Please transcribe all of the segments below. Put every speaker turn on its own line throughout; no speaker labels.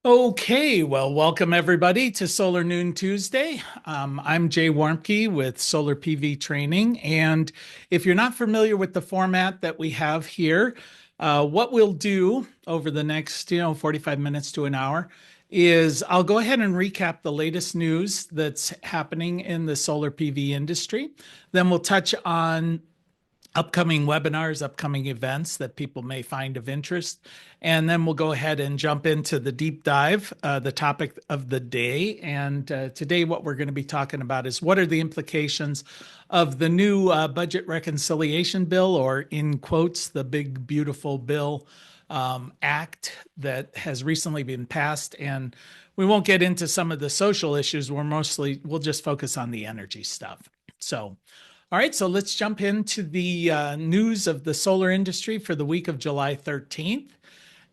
Okay, well, welcome everybody to Solar Noon Tuesday. I'm Jay Warmke with Solar PV Training. And if you're not familiar with the format that we have here, what we'll do over the next, 45 minutes to an hour is I'll go ahead and recap the latest news that's happening in the solar PV industry. Then we'll touch on upcoming webinars, upcoming events that people may find of interest. And then we'll go ahead and jump into the deep dive, the topic of the day. And today, what we're going to be talking about is what are the implications of the new budget reconciliation bill, or in quotes, the big, beautiful bill act that has recently been passed. And we won't get into some of the social issues. We'll just focus on the energy stuff. So, all right, so let's jump into the news of the solar industry for the week of July 13th.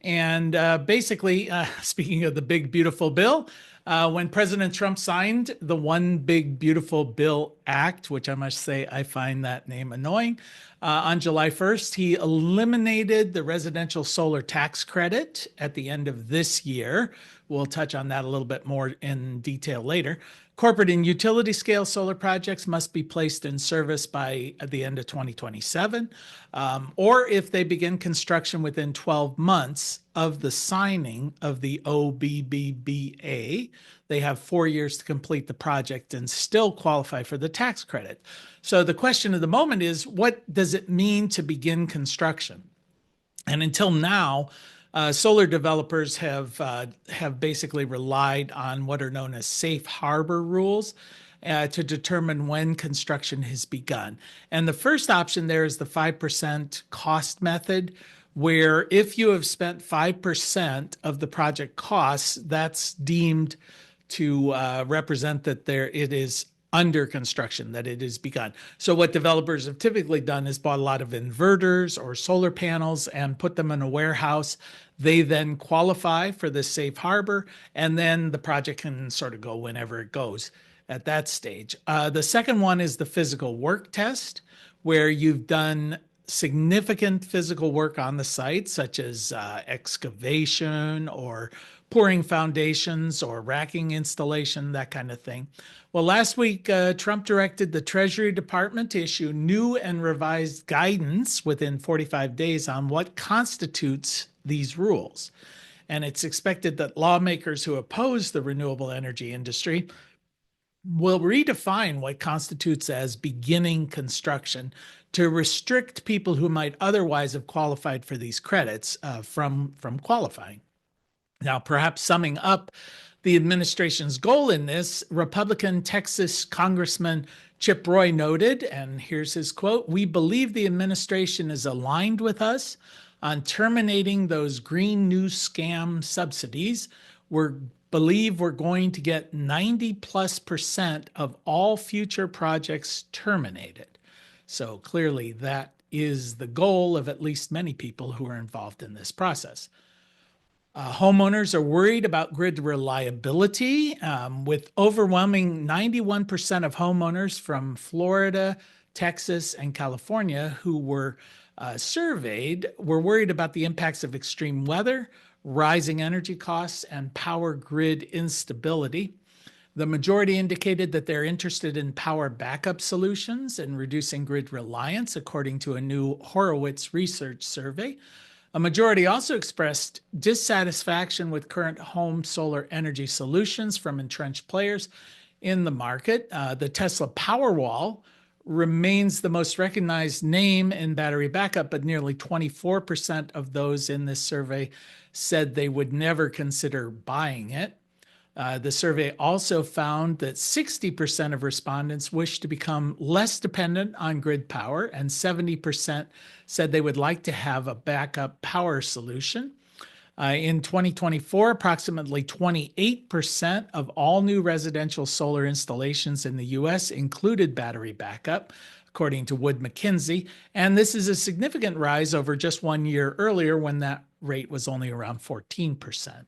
And basically, speaking of the big, beautiful bill, when President Trump signed the One Big Beautiful Bill Act, which I must say I find that name annoying, on July 1st, he eliminated the residential solar tax credit at the end of this year. We'll touch on that a little bit more in detail later. Corporate and utility scale solar projects must be placed in service by the end of 2027, or if they begin construction within 12 months of the signing of the OBBBA, they have 4 years to complete the project and still qualify for the tax credit. So the question of the moment is, what does it mean to begin construction? And until now, solar developers have basically relied on what are known as safe harbor rules to determine when construction has begun. And the first option there is the 5% cost method, where if you have spent 5% of the project costs, that's deemed to represent that it is under construction, that it is begun. So what developers have typically done is bought a lot of inverters or solar panels and put them in a warehouse. They then qualify for the safe harbor, and then the project can sort of go whenever it goes at that stage. The second one is the physical work test, where you've done significant physical work on the site, such as excavation or pouring foundations or racking installation, that kind of thing. Well, last week, Trump directed the Treasury Department to issue new and revised guidance within 45 days on what constitutes these rules. And it's expected that lawmakers who oppose the renewable energy industry will redefine what constitutes as beginning construction to restrict people who might otherwise have qualified for these credits from qualifying. Now, perhaps summing up the administration's goal in this, Republican Texas Congressman Chip Roy noted, and here's his quote, "We believe the administration is aligned with us on terminating those green new scam subsidies. We believe we're going to get 90+% of all future projects terminated." So clearly that is the goal of at least many people who are involved in this process. Homeowners are worried about grid reliability, with overwhelming 91% of homeowners from Florida, Texas, and California who were surveyed were worried about the impacts of extreme weather, rising energy costs, and power grid instability. The majority indicated that they're interested in power backup solutions and reducing grid reliance, according to a new Horowitz research survey. A majority also expressed dissatisfaction with current home solar energy solutions from entrenched players in the market. The Tesla Powerwall remains the most recognized name in battery backup, but nearly 24% of those in this survey said they would never consider buying it. The survey also found that 60% of respondents wish to become less dependent on grid power, and 70% said they would like to have a backup power solution. In 2024, approximately 28% of all new residential solar installations in the US included battery backup, according to Wood Mackenzie. And this is a significant rise over just 1 year earlier, when that rate was only around 14%.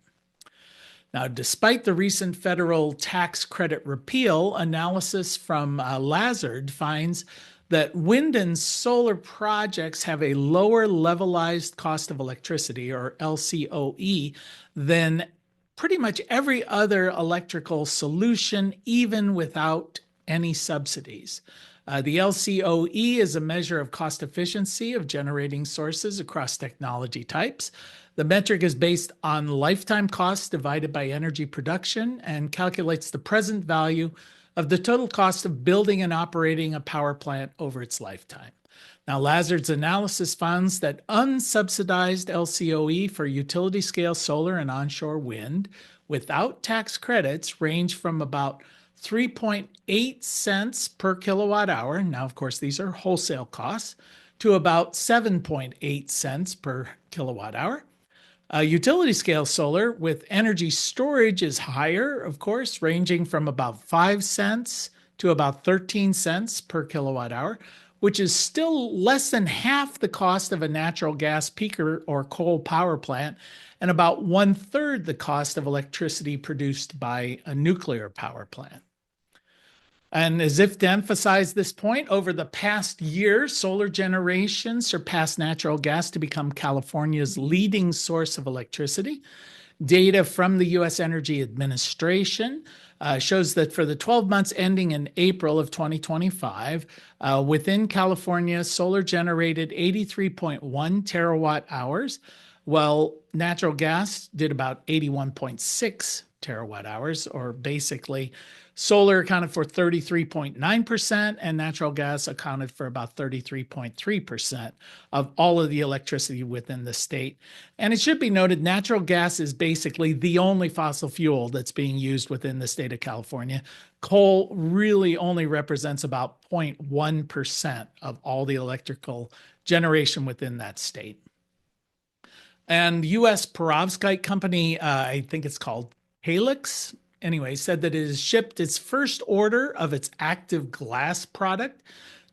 Now, despite the recent federal tax credit repeal, analysis from Lazard finds that wind and solar projects have a lower levelized cost of electricity, or LCOE, than pretty much every other electrical solution, even without any subsidies. The LCOE is a measure of cost efficiency of generating sources across technology types. The metric is based on lifetime costs divided by energy production and calculates the present value of the total cost of building and operating a power plant over its lifetime. Now, Lazard's analysis finds that unsubsidized LCOE for utility scale solar and onshore wind without tax credits range from about 3.8 cents per kilowatt hour. Now, of course, these are wholesale costs, to about 7.8 cents per kilowatt hour. Utility scale solar with energy storage is higher, of course, ranging from about 5 cents to about 13 cents per kilowatt hour, which is still less than half the cost of a natural gas peaker or coal power plant, and about 1/3 the cost of electricity produced by a nuclear power plant. And as if to emphasize this point, over the past year, solar generation surpassed natural gas to become California's leading source of electricity. Data from the U.S. Energy Administration shows that for the 12 months ending in April of 2025, within California, solar generated 83.1 terawatt hours, while natural gas did about 81.6 terawatt hours, or basically solar accounted for 33.9% and natural gas accounted for about 33.3% of all of the electricity within the state. And it should be noted, natural gas is basically the only fossil fuel that's being used within the state of California. Coal really only represents about 0.1% of all the electrical generation within that state. And U.S. perovskite company, I think it's called Helix, anyway, said that it has shipped its first order of its active glass product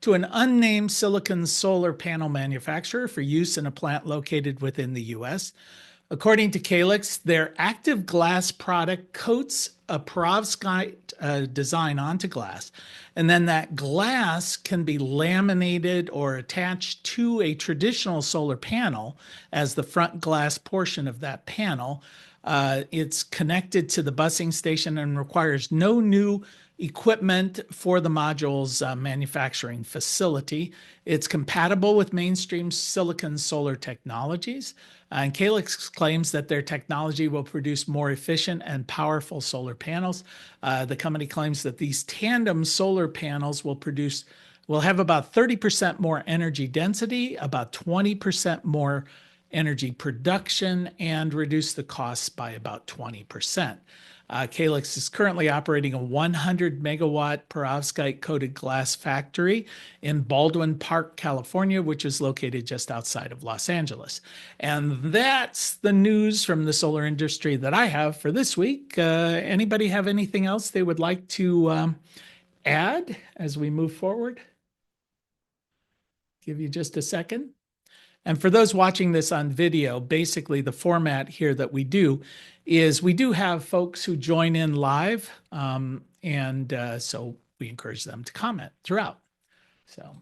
to an unnamed silicon solar panel manufacturer for use in a plant located within the U.S. According to Calyx, their active glass product coats a perovskite design onto glass, and then that glass can be laminated or attached to a traditional solar panel as the front glass portion of that panel. It's connected to the busing station and requires no new equipment for the module's manufacturing facility. It's compatible with mainstream silicon solar technologies. And Calyx claims that their technology will produce more efficient and powerful solar panels. The company claims that these tandem solar panels will have about 30% more energy density, about 20% more energy production, and reduce the costs by about 20%. Calyx is currently operating a 100 megawatt perovskite coated glass factory in Baldwin Park, California, which is located just outside of Los Angeles. And that's the news from the solar industry that I have for this week. Anybody have anything else they would like to add as we move forward? Give you just a second. And for those watching this on video, basically the format here that we do is we do have folks who join in live, so we encourage them to comment throughout. So,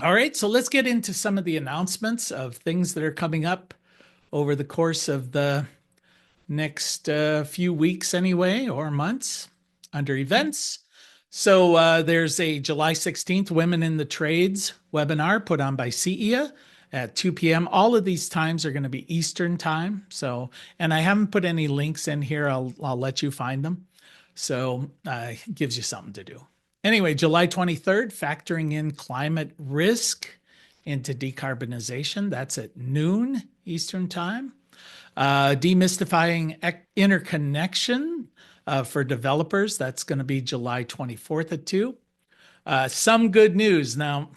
all right, so let's get into some of the announcements of things that are coming up over the course of the next few weeks anyway, or months under events. So there's a July 16th Women in the Trades webinar put on by CEA at 2 p.m. All of these times are going to be Eastern time. So, and I haven't put any links in here. I'll let you find them. So it gives you something to do. Anyway, July 23rd, factoring in climate risk into decarbonization. That's at noon Eastern time. Demystifying interconnection for developers. That's going to be July 24th at 2. Some good news. Now,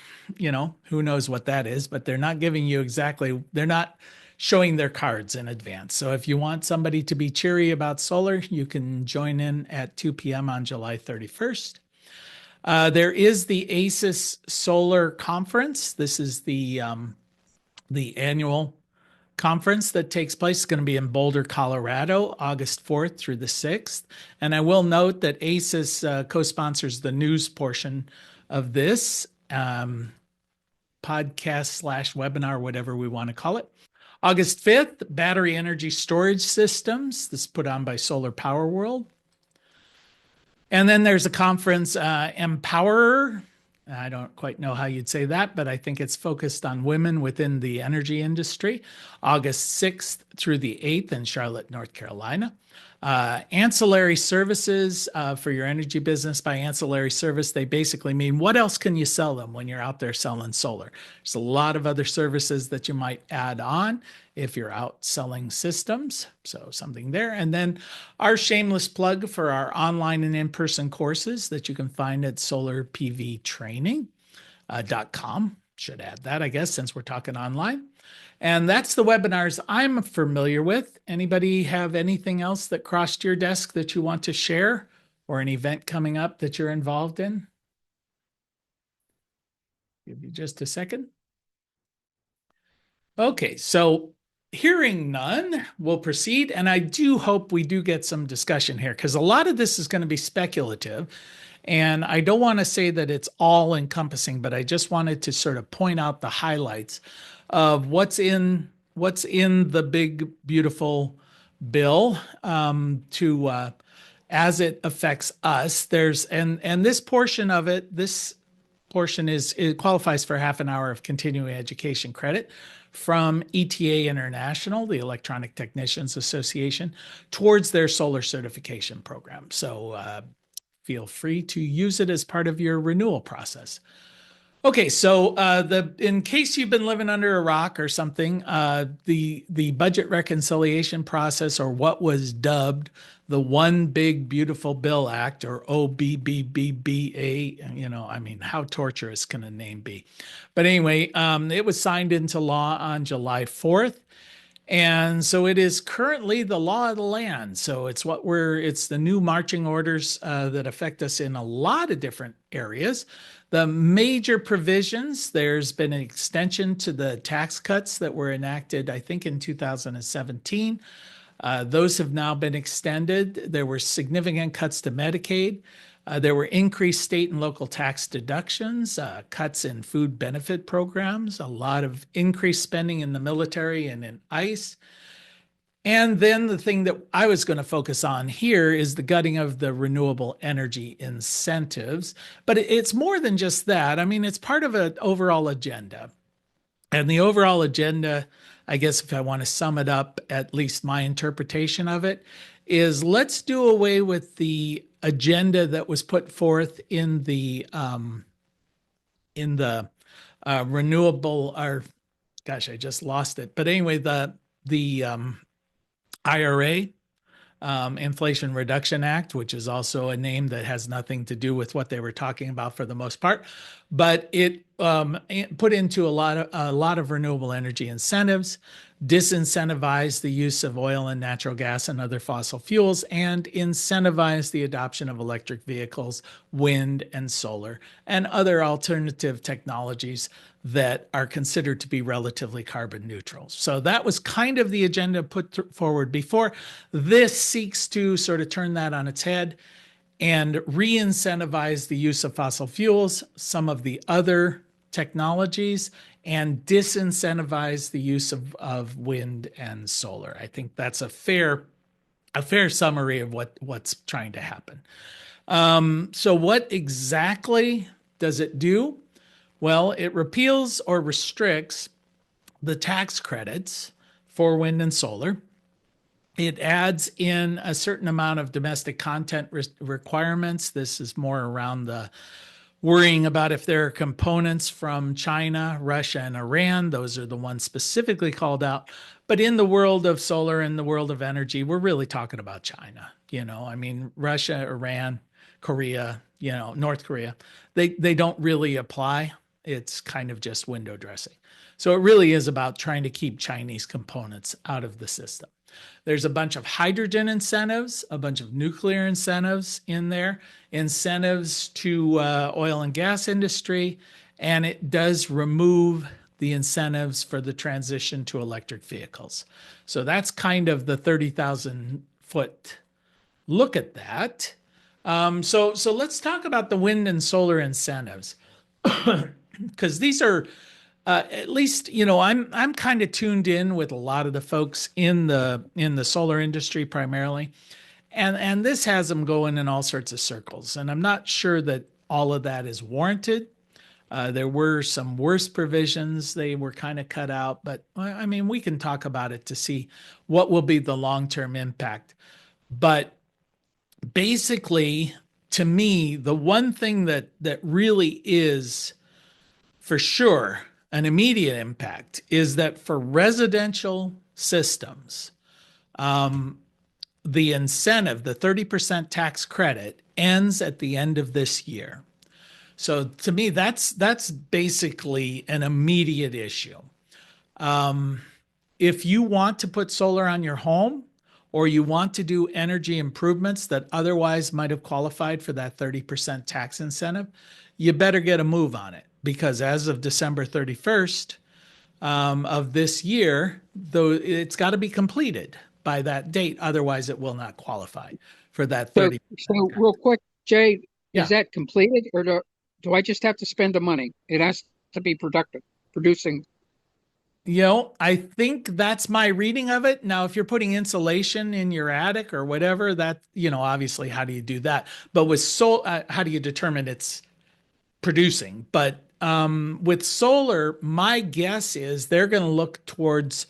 who knows what that is, but they're not giving you exactly, they're not showing their cards in advance. So if you want somebody to be cheery about solar, you can join in at 2 p.m. on July 31st. There is the ACES Solar Conference. This is the annual conference that takes place. It's going to be in Boulder, Colorado, August 4th through the 6th. And I will note that ACES co-sponsors the news portion of this podcast / webinar, whatever we want to call it. August 5th, battery energy storage systems. This is put on by Solar Power World. And then there's a conference, Empower. I don't quite know how you'd say that, but I think it's focused on women within the energy industry, August 6th through the 8th in Charlotte, North Carolina. Ancillary services for your energy business. By ancillary service, they basically mean what else can you sell them when you're out there selling solar? There's a lot of other services that you might add on if you're out selling systems. So something there. And then our shameless plug for our online and in-person courses that you can find at solarpvtraining.com. Should add that, I guess, since we're talking online. And that's the webinars I'm familiar with. Anybody have anything else that crossed your desk that you want to share, or an event coming up that you're involved in? Give you just a second. Okay, so hearing none, we'll proceed. And I do hope we do get some discussion here, because a lot of this is going to be speculative. And I don't want to say that it's all encompassing, but I just wanted to sort of point out the highlights of what's in the big, beautiful bill to as it affects us. There's and this portion of it, this portion it qualifies for half an hour of continuing education credit from ETA International, the Electronic Technicians Association, towards their solar certification program. So feel free to use it as part of your renewal process. Okay, so in case you've been living under a rock or something, the budget reconciliation process, or what was dubbed the One Big Beautiful Bill Act, or OBBBA, I mean, how torturous can a name be? But anyway, it was signed into law on July 4th. And so it is currently the law of the land. So it's the new marching orders that affect us in a lot of different areas. The major provisions, there's been an extension to the tax cuts that were enacted, I think, in 2017. Those have now been extended. There were significant cuts to Medicaid. There were increased state and local tax deductions, cuts in food benefit programs, a lot of increased spending in the military and in ICE. And then the thing that I was going to focus on here is the gutting of the renewable energy incentives. But it's more than just that. I mean, it's part of an overall agenda. And the overall agenda, I guess if I want to sum it up, at least my interpretation of it, is let's do away with the agenda that was put forth in the renewable, or gosh, I just lost it. But anyway, the IRA, Inflation Reduction Act, which is also a name that has nothing to do with what they were talking about for the most part, but it put into a lot of renewable energy incentives, disincentivized the use of oil and natural gas and other fossil fuels, and incentivized the adoption of electric vehicles, wind and solar, and other alternative technologies that are considered to be relatively carbon neutral. So that was kind of the agenda put forward before. This seeks to sort of turn that on its head and re-incentivize the use of fossil fuels, some of the other technologies, and disincentivize the use of wind and solar. I think that's a fair summary of what's trying to happen. So what exactly does it do? Well, it repeals or restricts the tax credits for wind and solar. It adds in a certain amount of domestic content requirements. This is more around the worrying about if there are components from China, Russia, and Iran. Those are the ones specifically called out. But in the world of solar and the world of energy, we're really talking about China. I mean, Russia, Iran, Korea, North Korea, they don't really apply. It's kind of just window dressing. So it really is about trying to keep Chinese components out of the system. There's a bunch of hydrogen incentives, a bunch of nuclear incentives in there, incentives to oil and gas industry, and it does remove the incentives for the transition to electric vehicles. So that's kind of the 30,000 foot look at that. So let's talk about the wind and solar incentives, because these are At least, I'm kind of tuned in with a lot of the folks in the solar industry primarily, and this has them going in all sorts of circles. And I'm not sure that all of that is warranted. There were some worse provisions; they were kind of cut out. But I mean, we can talk about it to see what will be the long-term impact. But basically, to me, the one thing that really is for sure an immediate impact is that for residential systems, um, the incentive, the 30% tax credit, ends at the end of this year. So to me, that's basically an immediate issue. Um, if you want to put solar on your home or you want to do energy improvements that otherwise might have qualified for that 30% tax incentive, you better get a move on it because as of December 31st of this year, though it's got to be completed by that date. Otherwise, it will not qualify for that
So,
30%
so
tax.
real quick, Jay, is
Yeah.
that completed or do I just have to spend the money? It has to be productive, producing.
I think that's my reading of it. Now, if you're putting insulation in your attic or whatever, that, obviously, how do you do that? But with how do you determine it's producing? But with solar, my guess is they're going to look towards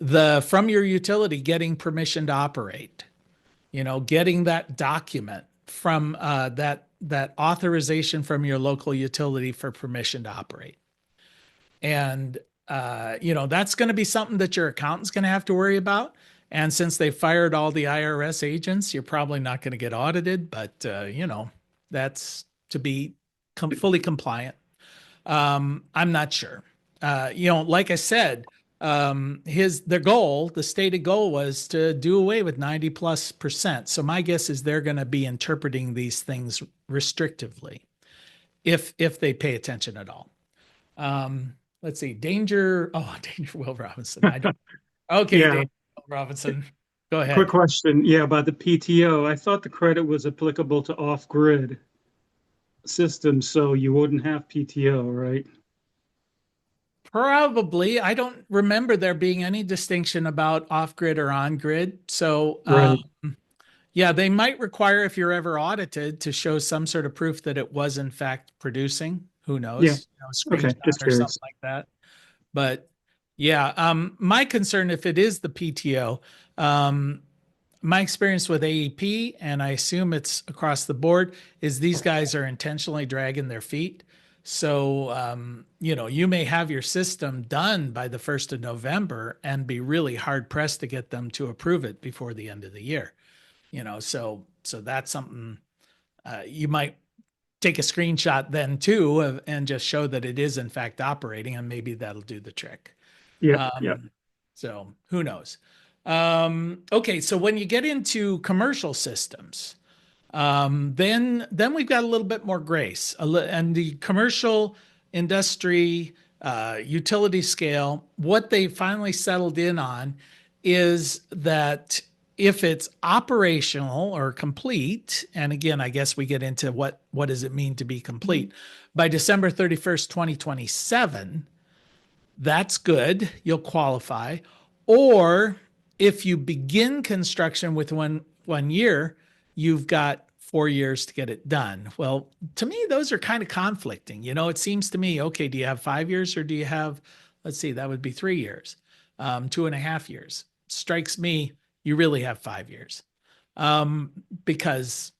from your utility getting permission to operate, getting that document from that authorization from your local utility for permission to operate. And, that's going to be something that your accountant's going to have to worry about. And since they fired all the IRS agents, you're probably not going to get audited, but, that's to be fully compliant. I'm not sure. Like I said, the stated goal was to do away with 90+%. So my guess is they're going to be interpreting these things restrictively if they pay attention at all. Let's see. Danger Will Robinson. I don't. Okay,
Yeah,
Danger Will Robinson. Go
quick
ahead.
question. Yeah, about the PTO. I thought the credit was applicable to off-grid systems, so you wouldn't have PTO, right?
Probably. I don't remember there being any distinction about off grid or on grid. So,
Right.
yeah, they might require, if you're ever audited, to show some sort of proof that it was in fact producing. Who
Yeah.
knows? A
Okay.
screenshot
Just
or something
curious.
like that. But yeah, my concern, if it is the PTO, um, my experience with AEP, and I assume it's across the board, is these guys are intentionally dragging their feet. So, you may have your system done by the 1st of November and be really hard pressed to get them to approve it before the end of the year. So that's something you might take a screenshot then too and just show that it is in fact operating, and maybe that'll do the trick.
Yep. Yep.
So who knows? Okay, so when you get into commercial systems, then we've got a little bit more grace. And the commercial industry, utility scale, what they finally settled in on is that if it's operational or complete, and again, I guess we get into what does it mean to be complete, by December 31st, 2027, that's good. You'll qualify. Or if you begin construction with one year, you've got 4 years to get it done. Well, to me, those are kind of conflicting. It seems to me, okay, do you have 5 years or do you have, let's see, that would be 3 years, 2.5 years. Strikes me, you really have 5 years. Because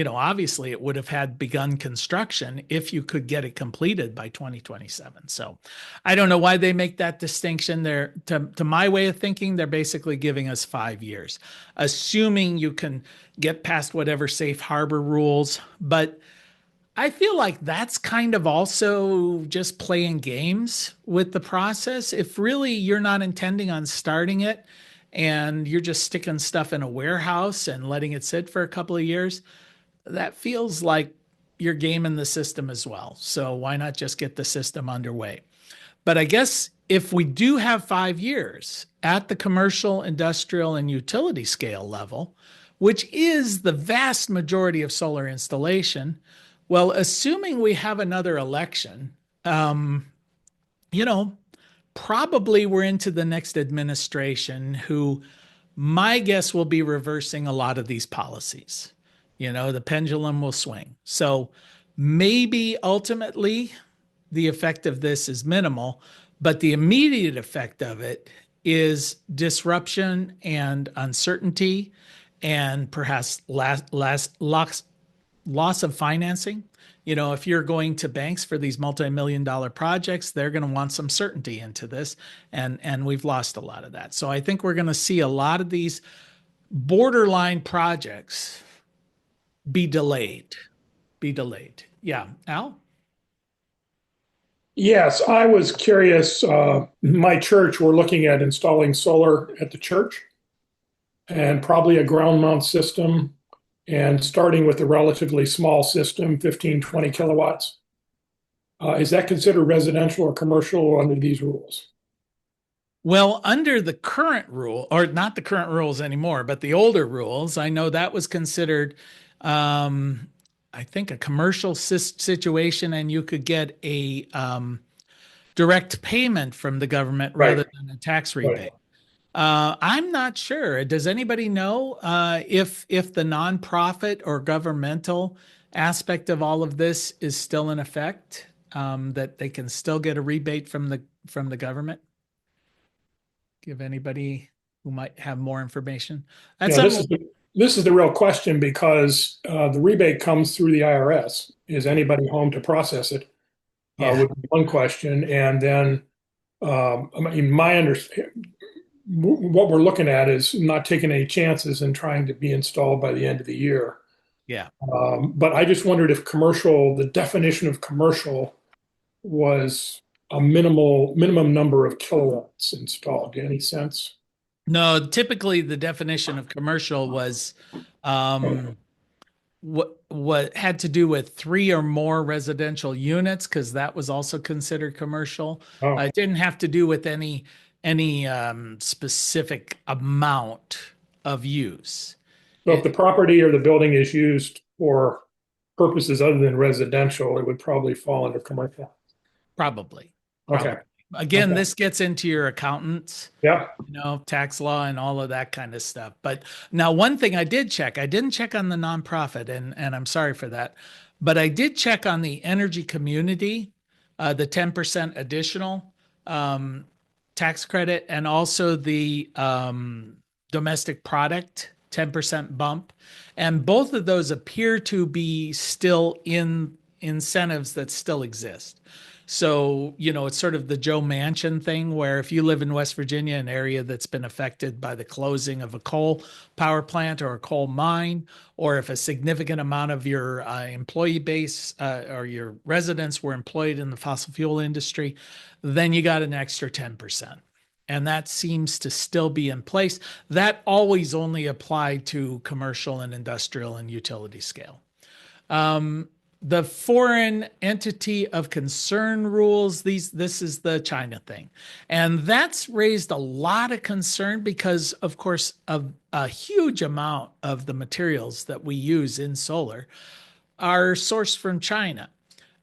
obviously it would have had begun construction if you could get it completed by 2027. So I don't know why they make that distinction there. To my way of thinking, they're basically giving us 5 years, assuming you can get past whatever safe harbor rules. But I feel like that's kind of also just playing games with the process. If really you're not intending on starting it and you're just sticking stuff in a warehouse and letting it sit for a couple of years, that feels like you're gaming the system as well. So why not just get the system underway? But I guess if we do have 5 years at the commercial, industrial, and utility scale level, which is the vast majority of solar installation, well, assuming we have another election, you know, probably we're into the next administration who my guess will be reversing a lot of these policies. The pendulum will swing. So maybe ultimately the effect of this is minimal, but the immediate effect of it is disruption and uncertainty and perhaps loss of financing. If you're going to banks for these multi-million-dollar projects, they're going to want some certainty into this, and we've lost a lot of that. So I think we're going to see a lot of these borderline projects be delayed. Yeah, Al?
Yes, I was curious. My church, we're looking at installing solar at the church and probably a ground mount system and starting with a relatively small system, 15, 20 kilowatts. Is that considered residential or commercial under these rules?
Well, under the current rule, or not the current rules anymore, but the older rules, I know that was considered, I think, a commercial situation, and you could get a direct payment from the government
Right,
rather than a tax
right.
rebate. I'm not sure. Does anybody know if the nonprofit or governmental aspect of all of this is still in effect? That they can still get a rebate from the government? Give anybody who might have more information. That's
Yeah,
something.
this is the real question because the rebate comes through the IRS. Is anybody home to process it?
Yeah,
Would be one question. And then I mean, what we're looking at is not taking any chances and trying to be installed by the end of the year.
yeah.
But I just wondered if the definition of commercial was a minimum number of kilowatts installed. Any sense?
No, typically the definition of commercial was what had to do with three or more residential units, because that was also considered commercial.
Oh,
It didn't have to do with any specific amount of use.
so if the property or the building is used for purposes other than residential, it would probably fall under commercial.
Probably,
Okay.
probably. Again,
Okay.
this gets into your accountants,
Yeah.
tax law and all of that kind of stuff. But now, one thing I did check, I didn't check on the nonprofit, and I'm sorry for that, but I did check on the energy community, the 10% additional tax credit, and also the domestic product 10% bump. And both of those appear to be still in incentives that still exist. So, it's sort of the Joe Manchin thing where if you live in West Virginia, an area that's been affected by the closing of a coal power plant or a coal mine, or if a significant amount of your employee base or your residents were employed in the fossil fuel industry, then you got an extra 10%. And that seems to still be in place. That always only applied to commercial and industrial and utility scale. The foreign entity of concern rules, this is the China thing. And that's raised a lot of concern because, of course, of a huge amount of the materials that we use in solar are sourced from China.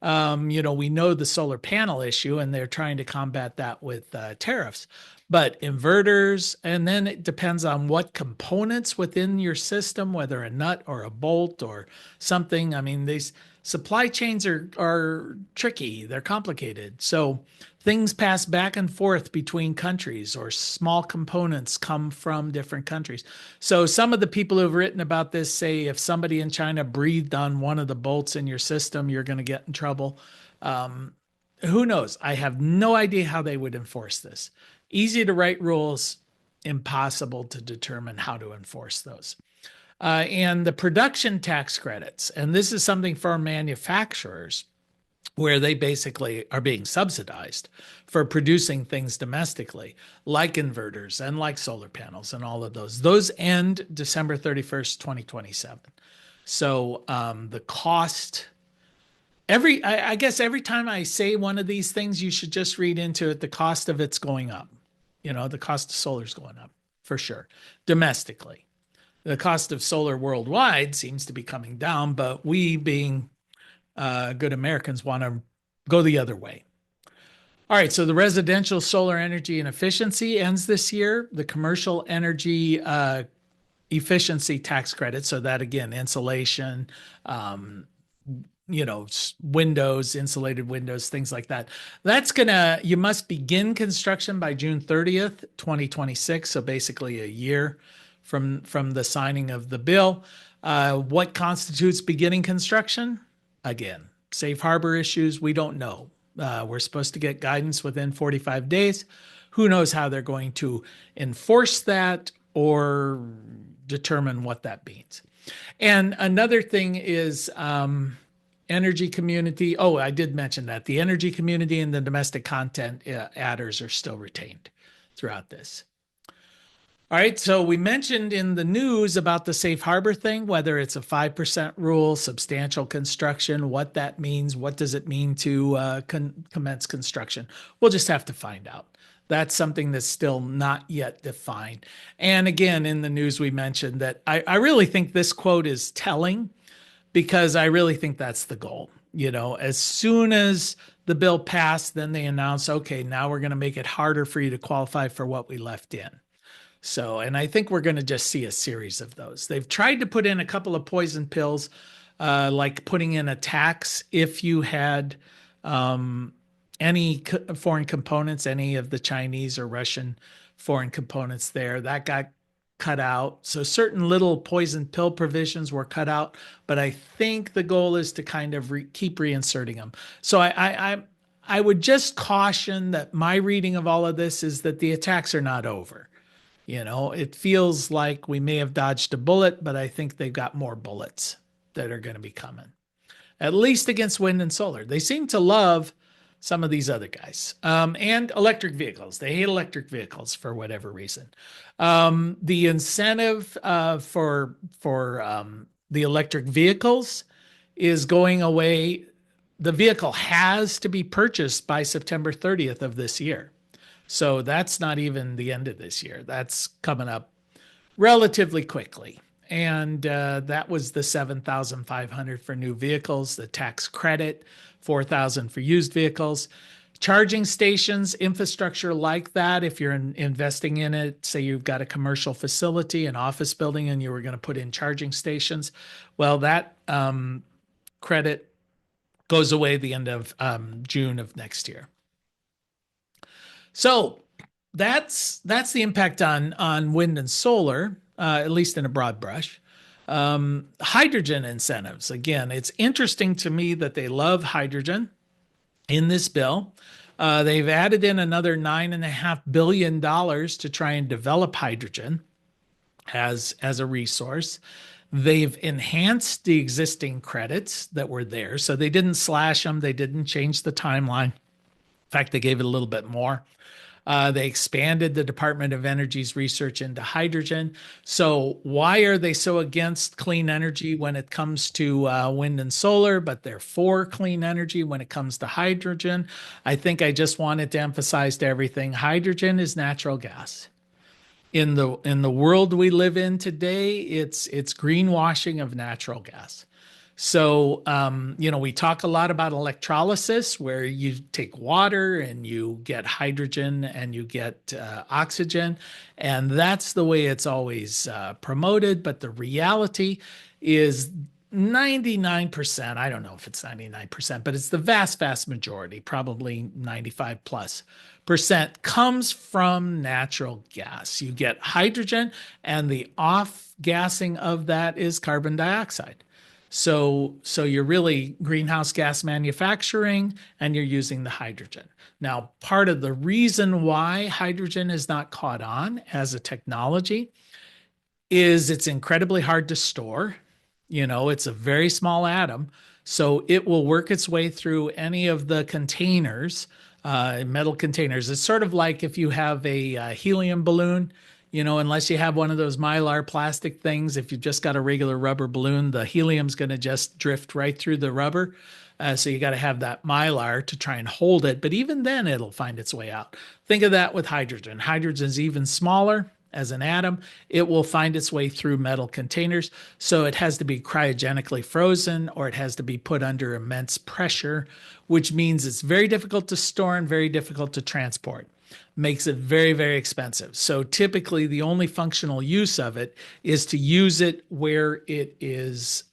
We know the solar panel issue, and they're trying to combat that with tariffs. But inverters, and then it depends on what components within your system, whether a nut or a bolt or something. I mean, these supply chains are tricky, they're complicated. So things pass back and forth between countries, or small components come from different countries. So some of the people who've written about this say if somebody in China breathed on one of the bolts in your system, you're going to get in trouble. Who knows? I have no idea how they would enforce this. Easy to write rules, impossible to determine how to enforce those. And the production tax credits, and this is something for manufacturers where they basically are being subsidized for producing things domestically, like inverters and like solar panels and all of those. Those end December 31st, 2027. So the cost, I guess every time I say one of these things, you should just read into it, the cost of it's going up. The cost of solar is going up for sure, domestically. The cost of solar worldwide seems to be coming down, but we, being good Americans, want to go the other way. All right, so the residential solar energy and efficiency ends this year. The commercial energy efficiency tax credit, so that again, insulation, um, windows, insulated windows, things like that. You must begin construction by June 30th, 2026. So basically a year from the signing of the bill. What constitutes beginning construction? Again, safe harbor issues, we don't know. We're supposed to get guidance within 45 days. Who knows how they're going to enforce that or determine what that means. And another thing is energy community. Oh, I did mention that. The energy community and the domestic content adders are still retained throughout this. All right, so we mentioned in the news about the safe harbor thing, whether it's a 5% rule, substantial construction, what that means, what does it mean to commence construction? We'll just have to find out. That's something that's still not yet defined. And again, in the news, we mentioned that I really think this quote is telling because I really think that's the goal. As soon as the bill passed, then they announced, okay, now we're going to make it harder for you to qualify for what we left in. So, and I think we're going to just see a series of those. They've tried to put in a couple of poison pills, like putting in a tax if you had any foreign components, any of the Chinese or Russian foreign components there. That got cut out. So certain little poison pill provisions were cut out, but I think the goal is to kind of keep reinserting them. So I would just caution that my reading of all of this is that the attacks are not over. It feels like we may have dodged a bullet, but I think they've got more bullets that are going to be coming, at least against wind and solar. They seem to love some of these other guys. And electric vehicles. They hate electric vehicles for whatever reason. The incentive for the electric vehicles is going away. The vehicle has to be purchased by September 30th of this year. So that's not even the end of this year. That's coming up relatively quickly. And that was the $7,500 for new vehicles, the tax credit, $4,000 for used vehicles. Charging stations, infrastructure like that, if you're investing in it, say you've got a commercial facility, an office building, and you were going to put in charging stations, well, that credit goes away the end of June of next year. So that's the impact on wind and solar, at least in a broad brush. Hydrogen incentives. Again, it's interesting to me that they love hydrogen in this bill. They've added in another $9.5 billion to try and develop hydrogen as a resource. They've enhanced the existing credits that were there. So they didn't slash them. They didn't change the timeline. In fact, they gave it a little bit more. They expanded the Department of Energy's research into hydrogen. So why are they so against clean energy when it comes to wind and solar, but they're for clean energy when it comes to hydrogen? I think I just wanted to emphasize to everything, hydrogen is natural gas. In the world we live in today, it's greenwashing of natural gas. So, we talk a lot about electrolysis, where you take water and you get hydrogen and you get oxygen. And that's the way it's always promoted. But the reality is 99%, I don't know if it's 99%, but it's the vast, vast majority, probably 95 plus percent, comes from natural gas. You get hydrogen, and the off-gassing of that is carbon dioxide. So you're really greenhouse gas manufacturing, and you're using the hydrogen. Now, part of the reason why hydrogen is not caught on as a technology is it's incredibly hard to store. It's a very small atom, so it will work its way through any of the containers, metal containers. It's sort of like if you have a helium balloon. Unless you have one of those Mylar plastic things, if you've just got a regular rubber balloon, the helium's going to just drift right through the rubber. So you got to have that Mylar to try and hold it. But even then, it'll find its way out. Think of that with hydrogen. Hydrogen's even smaller. as an atom, it will find its way through metal containers. So it has to be cryogenically frozen or it has to be put under immense pressure, which means it's very difficult to store and very difficult to transport. Makes it very, very expensive. So typically the only functional use of it is to use it where it is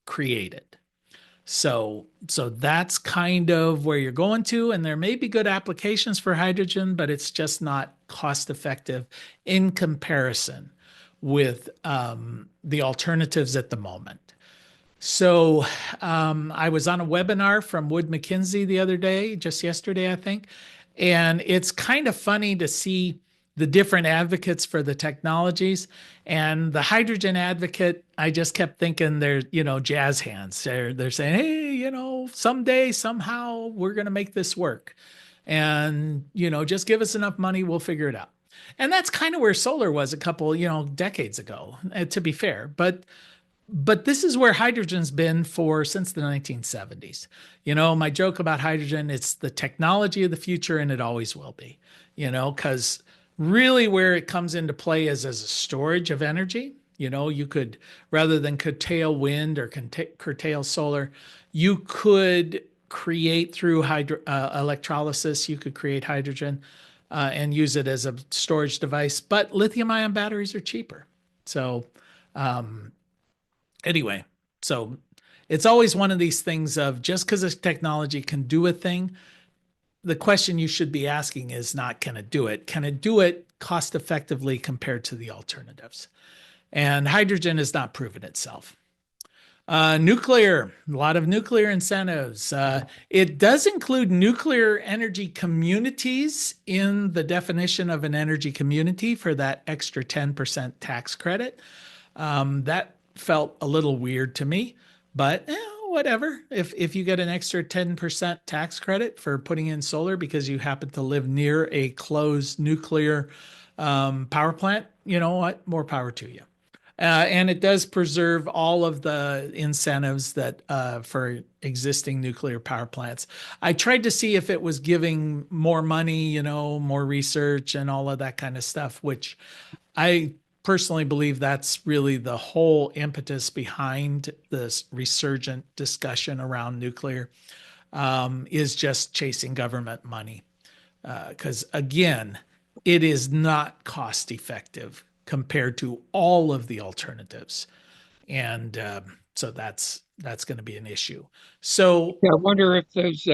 created. So that's kind of where you're going to, and there may be good applications for hydrogen, but it's just not cost effective in comparison with the alternatives at the moment. So I was on a webinar from Wood Mackenzie the other day, just yesterday, I think, and it's kind of funny to see the different advocates for the technologies. And the hydrogen advocate, I just kept thinking they're, jazz hands. They're saying, hey, someday, somehow we're going to make this work. And, just give us enough money, we'll figure it out. And that's kind of where solar was a couple, decades ago, to be fair. But this is where hydrogen's been since the 1970s. My joke about hydrogen, it's the technology of the future and it always will be, because really where it comes into play is as a storage of energy. You could, rather than curtail wind or curtail solar, you could create through electrolysis, you could create hydrogen and use it as a storage device. But lithium ion batteries are cheaper. So anyway, so it's always one of these things of just because this technology can do a thing, the question you should be asking is not, can it do it? Can it do it cost effectively compared to the alternatives? And hydrogen has not proven itself. Nuclear, a lot of nuclear incentives. It does include nuclear energy communities in the definition of an energy community for that extra 10% tax credit. That felt a little weird to me, but whatever. If you get an extra 10% tax credit for putting in solar because you happen to live near a closed nuclear power plant, you know what? More power to you. And it does preserve all of the incentives that for existing nuclear power plants. I tried to see if it was giving more money, more research and all of that kind of stuff, which I personally believe that's really the whole impetus behind this resurgent discussion around nuclear, is just chasing government money. Because again, it is not cost effective compared to all of the alternatives. And so that's going to be an issue. So
Yeah, I wonder if those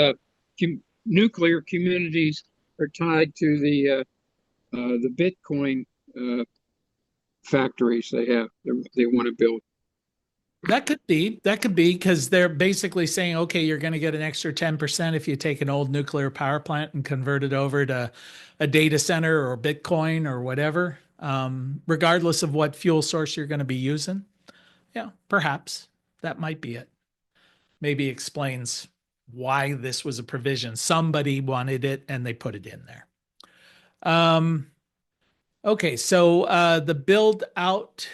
nuclear communities are tied to the Bitcoin factories they want to build.
that could be because they're basically saying, okay, you're going to get an extra 10% if you take an old nuclear power plant and convert it over to a data center or Bitcoin or whatever, regardless of what fuel source you're going to be using. Yeah, perhaps that might be it. Maybe explains why this was a provision. Somebody wanted it and they put it in there. Okay, so the build out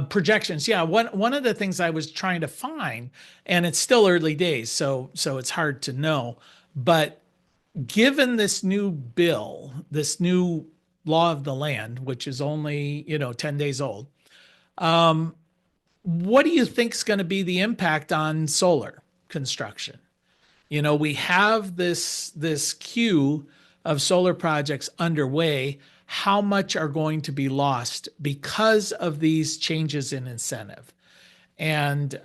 projections. Yeah, one of the things I was trying to find, and it's still early days, so it's hard to know, but given this new bill, this new law of the land, which is only 10 days old, what do you think is going to be the impact on solar construction? We have this queue of solar projects underway. How much are going to be lost because of these changes in incentive? And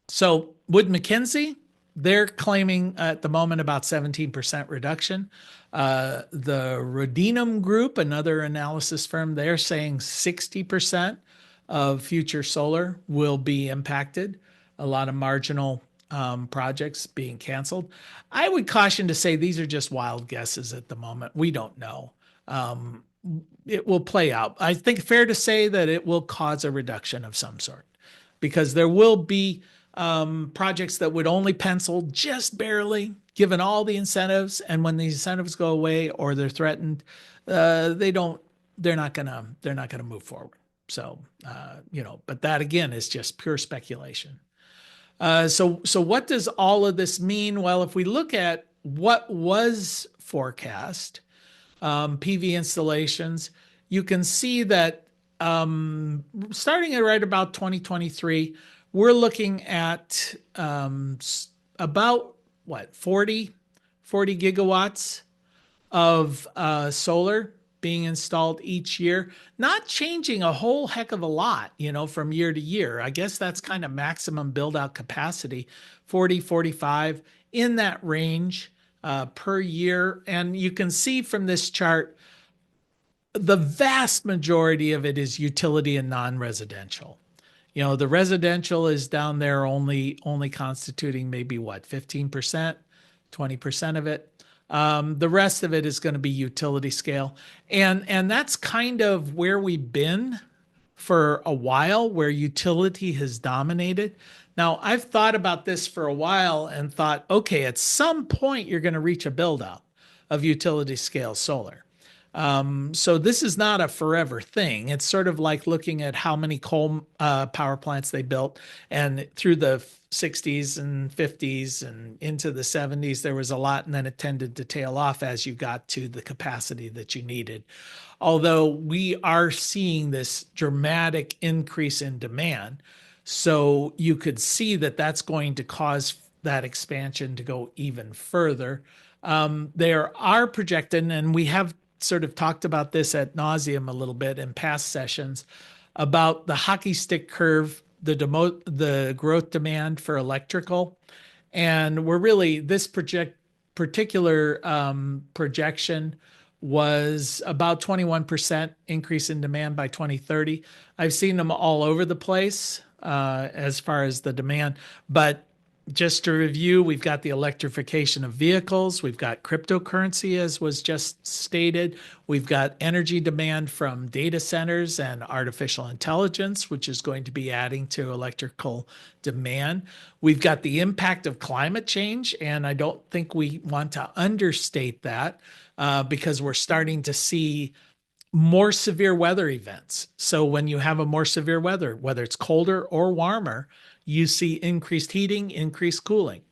so Wood Mackenzie, they're claiming at the moment about 17% reduction. The Rodinum Group, another analysis firm, they're saying 60% of future solar will be impacted. A lot of marginal projects being canceled. I would caution to say these are just wild guesses at the moment. We don't know. It will play out. I think fair to say that it will cause a reduction of some sort because there will be projects that would only pencil just barely given all the incentives. And when the incentives go away or they're threatened, they're not gonna move forward. So, but that again is just pure speculation. So what does all of this mean? Well, if we look at what was forecast, PV installations, you can see that starting at right about 2023, we're looking at about what, 40 gigawatts of solar being installed each year, not changing a whole heck of a lot, from year to year. I guess that's kind of maximum build out capacity, 40, 45 in that range per year. And you can see from this chart, the vast majority of it is utility and non-residential. The residential is down there only constituting maybe what, 15%, 20% of it. The rest of it is going to be utility scale. And that's kind of where we've been for a while, where utility has dominated. Now, I've thought about this for a while and thought, okay, at some point you're going to reach a build out of utility scale solar. So this is not a forever thing. It's sort of like looking at how many coal power plants they built, and through the 60s and 50s and into the 70s, there was a lot, and then it tended to tail off as you got to the capacity that you needed. Although we are seeing this dramatic increase in demand, so you could see that that's going to cause that expansion to go even further. There are projected, and we have sort of talked about this at nauseum a little bit in past sessions, about the hockey stick curve, the growth demand for electrical. And we're really, this particular projection was about 21% increase in demand by 2030. I've seen them all over the place as far as the demand, but just to review, we've got the electrification of vehicles. We've got cryptocurrency, as was just stated. We've got energy demand from data centers and artificial intelligence, which is going to be adding to electrical demand. We've got the impact of climate change, and I don't think we want to understate that because we're starting to see more severe weather events. So when you have a more severe weather, whether it's colder or warmer, you see increased heating, increased cooling.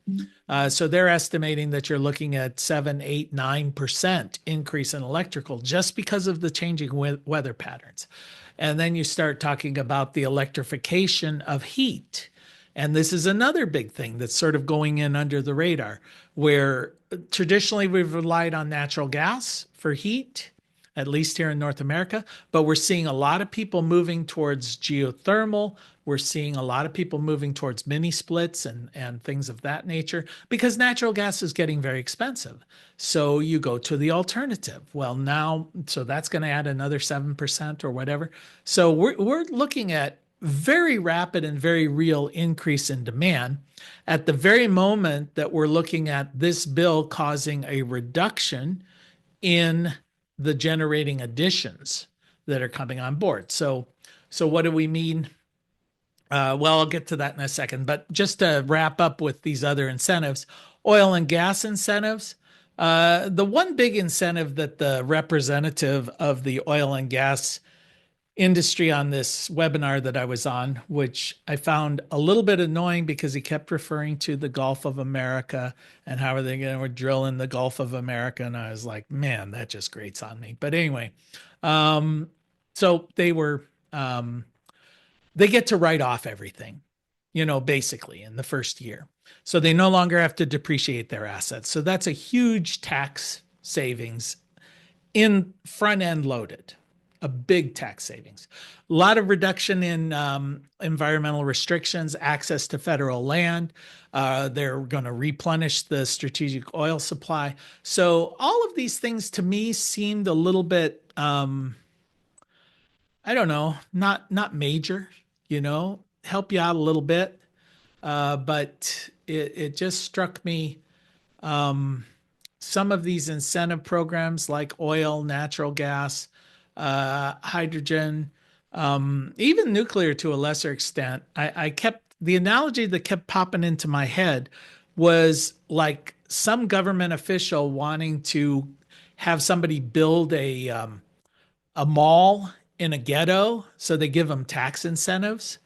So they're estimating that you're looking at 7, 8, 9% increase in electrical just because of the changing weather patterns. And then you start talking about the electrification of heat. And this is another big thing that's sort of going in under the radar, where traditionally we've relied on natural gas for heat, at least here in North America, but we're seeing a lot of people moving towards geothermal. We're seeing a lot of people moving towards mini splits and things of that nature because natural gas is getting very expensive. So you go to the alternative. Well, now, so that's going to add another 7% or whatever. So we're looking at very rapid and very real increase in demand at the very moment that we're looking at this bill causing a reduction in the generating additions that are coming on board. So what do we mean? Well, I'll get to that in a second, but just to wrap up with these other incentives, oil and gas incentives. The one big incentive that the representative of the oil and gas industry on this webinar that I was on, which I found a little bit annoying because he kept referring to the Gulf of America and how are they going to drill in the Gulf of America. And I was like, man, that just grates on me. But anyway, so they get to write off everything, basically in the first year. So they no longer have to depreciate their assets. So that's a huge tax savings in front end loaded. A big tax savings, a lot of reduction in environmental restrictions, access to federal land. They're going to replenish the strategic oil supply. So all of these things to me seemed a little bit, I don't know, not major, help you out a little bit. But it just struck me, some of these incentive programs like oil, natural gas, hydrogen, even nuclear to a lesser extent. I kept the analogy that kept popping into my head was like some government official wanting to have somebody build a mall in a ghetto, so they give them tax incentives.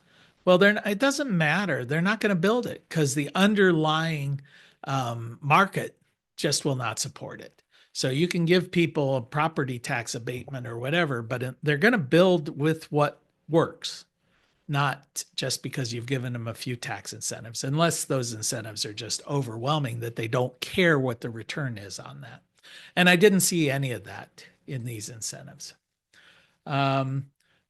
Well, it doesn't matter. They're not going to build it because the underlying market just will not support it. So you can give people a property tax abatement or whatever, but they're going to build with what works, not just because you've given them a few tax incentives, unless those incentives are just overwhelming that they don't care what the return is on that. And I didn't see any of that in these incentives. Oh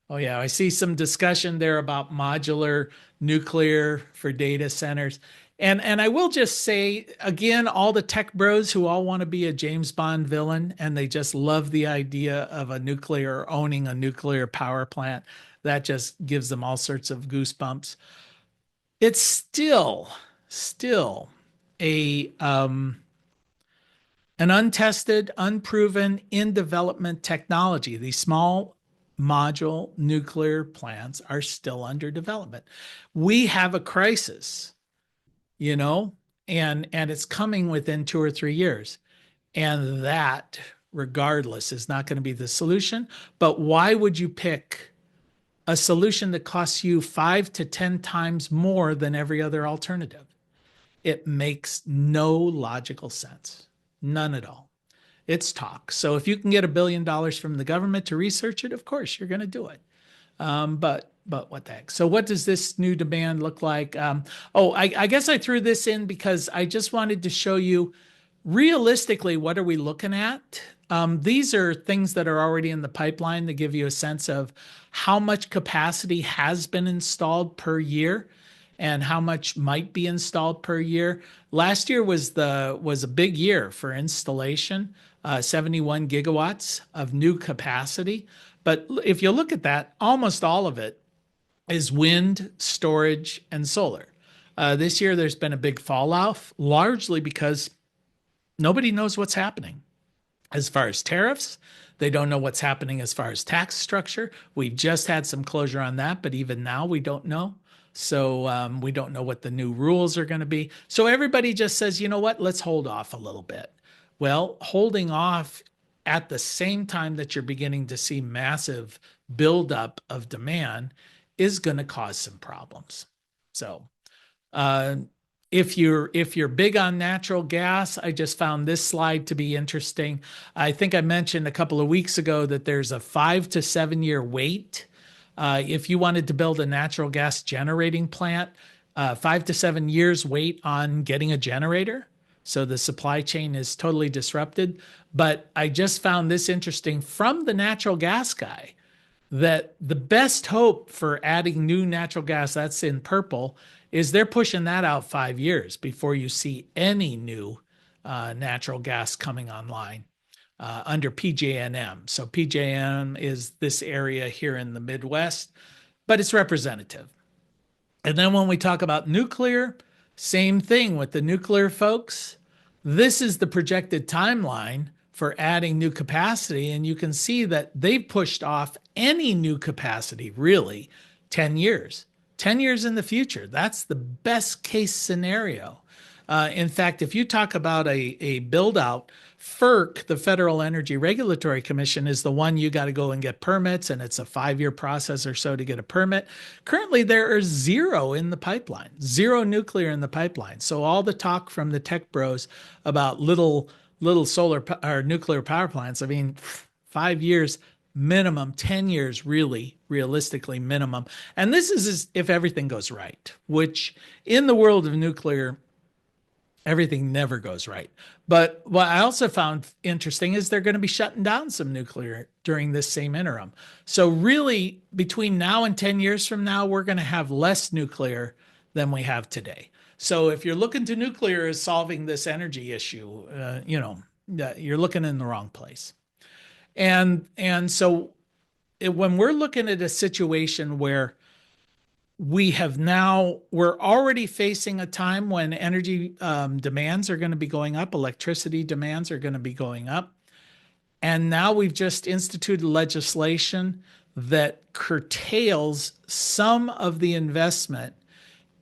yeah, I see some discussion there about modular nuclear for data centers. And I will just say again, all the tech bros who all want to be a James Bond villain and they just love the idea of a nuclear owning a nuclear power plant, that just gives them all sorts of goosebumps. It's still a an untested, unproven, in development technology. These small module nuclear plants are still under development. We have a crisis, you know, and it's coming within 2 or 3 years. And that, regardless, is not going to be the solution. But why would you pick a solution that costs you 5 to 10 times more than every other alternative? It makes no logical sense. None at all. It's talk. So if you can get $1 billion from the government to research it, of course you're going to do it. But what the heck? So what does this new demand look like? I guess I threw this in because I just wanted to show you realistically, what are we looking at? These are things that are already in the pipeline to give you a sense of how much capacity has been installed per year and how much might be installed per year. Last year was a big year for installation, 71 gigawatts of new capacity. But if you look at that, almost all of it is wind, storage, and solar. This year, there's been a big fall off, largely because nobody knows what's happening as far as tariffs. They don't know what's happening as far as tax structure. We've just had some closure on that, but even now we don't know. So we don't know what the new rules are going to be. So everybody just says, you know what, let's hold off a little bit. Well, holding off at the same time that you're beginning to see massive buildup of demand is going to cause some problems. So if you're big on natural gas, I just found this slide to be interesting. I think I mentioned a couple of weeks ago that there's a 5 to 7 year wait. If you wanted to build a natural gas generating plant, 5 to 7 years wait on getting a generator. So the supply chain is totally disrupted. But I just found this interesting from the natural gas guy that the best hope for adding new natural gas, that's in purple, is they're pushing that out 5 years before you see any new natural gas coming online under PJM. So PJM is this area here in the Midwest, but it's representative. And then when we talk about nuclear, same thing with the nuclear folks. This is the projected timeline for adding new capacity. And you can see that they've pushed off any new capacity, really, 10 years. 10 years in the future. That's the best case scenario. In fact, if you talk about a build out, FERC, the Federal Energy Regulatory Commission, is the one you got to go and get permits, and it's a 5-year process or so to get a permit. Currently, there are 0 in the pipeline, 0 nuclear in the pipeline. So all the talk from the tech bros about little solar or nuclear power plants, I mean, 5 years minimum, 10 years really, realistically minimum. And this is if everything goes right, which in the world of nuclear, everything never goes right. But what I also found interesting is they're going to be shutting down some nuclear during this same interim. So really, between now and 10 years from now, we're going to have less nuclear than we have today. So if you're looking to nuclear as solving this energy issue, you're looking in the wrong place. And so when we're looking at a situation where we're already facing a time when energy demands are going to be going up, electricity demands are going to be going up. And now we've just instituted legislation that curtails some of the investment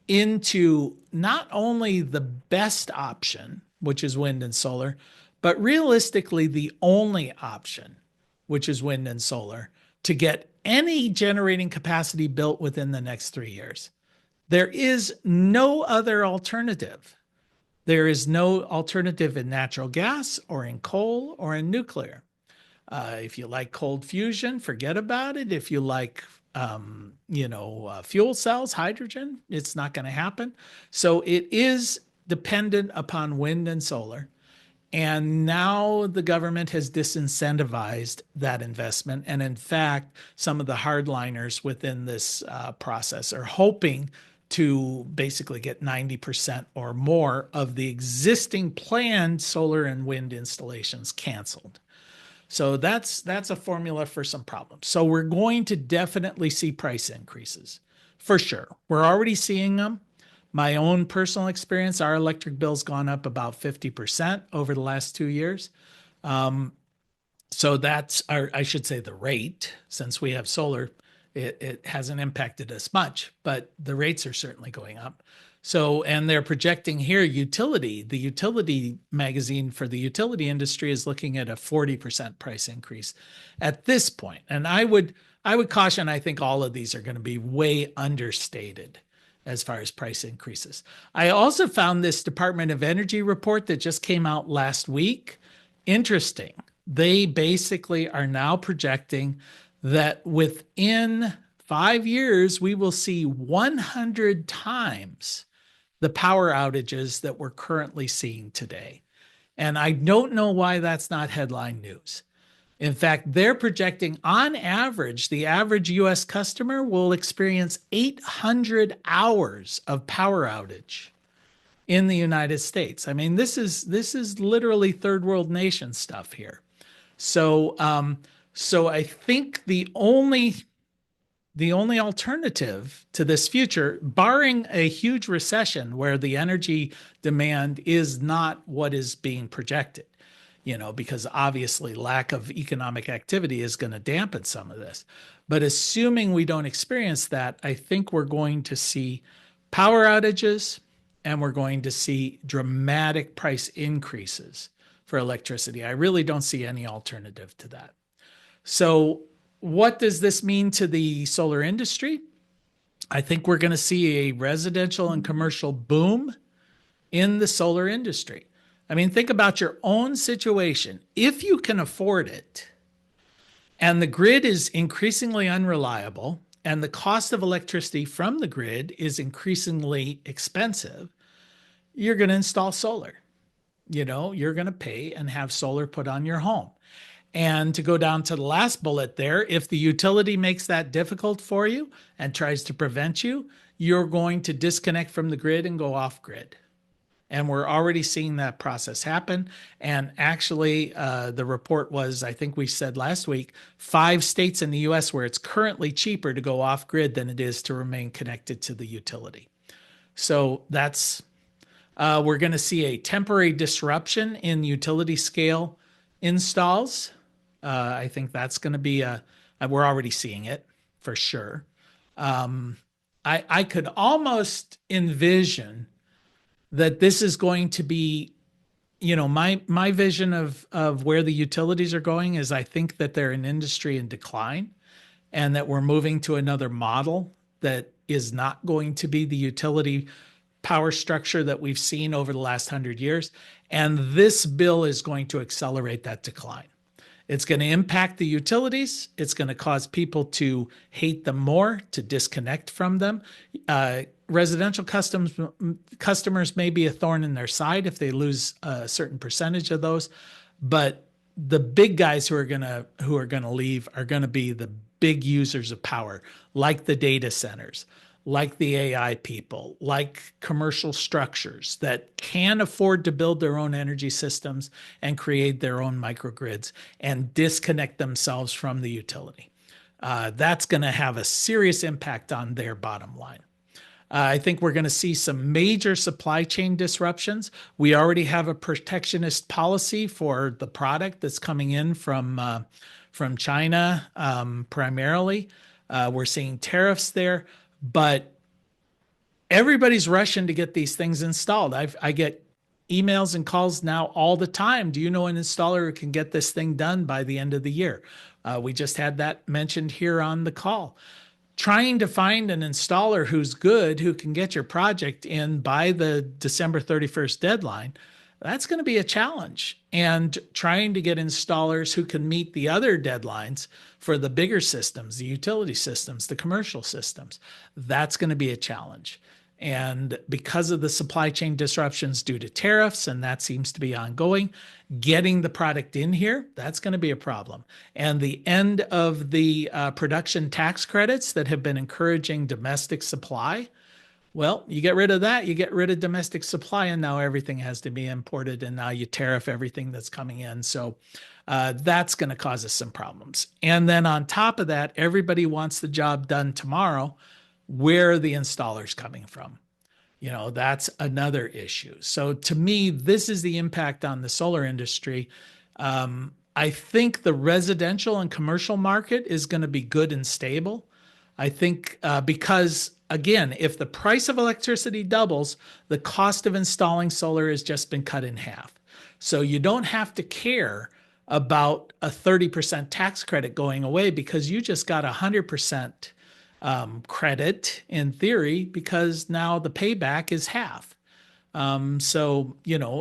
into not only the best option, which is wind and solar, but realistically the only option, which is wind and solar, to get any generating capacity built within the next 3 years. There is no other alternative. There is no alternative in natural gas or in coal or in nuclear. If you like cold fusion, forget about it. If you like, fuel cells, hydrogen, it's not going to happen. So it is dependent upon wind and solar. And now the government has disincentivized that investment. And in fact, some of the hardliners within this process are hoping to basically get 90% or more of the existing planned solar and wind installations canceled. So that's a formula for some problems. So we're going to definitely see price increases for sure. We're already seeing them. My own personal experience, our electric bill's gone up about 50% over the last 2 years. So that's I should say the rate, since we have solar, it hasn't impacted us much, but the rates are certainly going up. So, and they're projecting here the utility magazine for the utility industry is looking at a 40% price increase at this point. And I would caution, I think all of these are going to be way understated as far as price increases. I also found this Department of Energy report that just came out last week interesting. They basically are now projecting that within 5 years, we will see 100 times the power outages that we're currently seeing today. And I don't know why that's not headline news. In fact, they're projecting on average, the average US customer will experience 800 hours of power outage in the United States. I mean, this is literally third world nation stuff here. So I think the only alternative to this future, barring a huge recession where the energy demand is not what is being projected, because obviously lack of economic activity is going to dampen some of this. But assuming we don't experience that, I think we're going to see power outages and we're going to see dramatic price increases for electricity. I really don't see any alternative to that. So what does this mean to the solar industry? I think we're going to see a residential and commercial boom in the solar industry. I mean, think about your own situation. If you can afford it, and the grid is increasingly unreliable, and the cost of electricity from the grid is increasingly expensive, you're going to install solar. You're going to pay and have solar put on your home. And to go down to the last bullet there, if the utility makes that difficult for you and tries to prevent you, you're going to disconnect from the grid and go off grid. And we're already seeing that process happen. And actually, the report was, I think we said last week, 5 states in the US where it's currently cheaper to go off grid than it is to remain connected to the utility. So that's, we're going to see a temporary disruption in utility scale installs. I think that's going to be we're already seeing it for sure. I could almost envision that this is going to be, my vision of where the utilities are going is I think that they're an industry in decline and that we're moving to another model that is not going to be the utility power structure that we've seen over the last 100 years. And this bill is going to accelerate that decline. It's going to impact the utilities. It's going to cause people to hate them more, to disconnect from them. Residential customers may be a thorn in their side if they lose a certain percentage of those, but the big guys who are going to leave are going to be the big users of power, like the data centers, like the AI people, like commercial structures that can afford to build their own energy systems and create their own microgrids and disconnect themselves from the utility. That's going to have a serious impact on their bottom line. I think we're going to see some major supply chain disruptions. We already have a protectionist policy for the product that's coming in from China primarily. We're seeing tariffs there. But everybody's rushing to get these things installed. I get emails and calls now all the time. Do you know an installer who can get this thing done by the end of the year? We just had that mentioned here on the call. trying to find an installer who's good, who can get your project in by the December 31st deadline, that's going to be a challenge. And trying to get installers who can meet the other deadlines for the bigger systems, the utility systems, the commercial systems, that's going to be a challenge. And because of the supply chain disruptions due to tariffs, and that seems to be ongoing, getting the product in here, that's going to be a problem. And the end of the production tax credits that have been encouraging domestic supply, well, you get rid of that, you get rid of domestic supply, and now everything has to be imported, and now you tariff everything that's coming in. So that's going to cause us some problems. And then on top of that, everybody wants the job done tomorrow. Where are the installers coming from? That's another issue. So to me, this is the impact on the solar industry. I think the residential and commercial market is going to be good and stable. I think because, again, if the price of electricity doubles, the cost of installing solar has just been cut in half. So you don't have to care about a 30% tax credit going away because you just got 100% credit in theory because now the payback is half. So,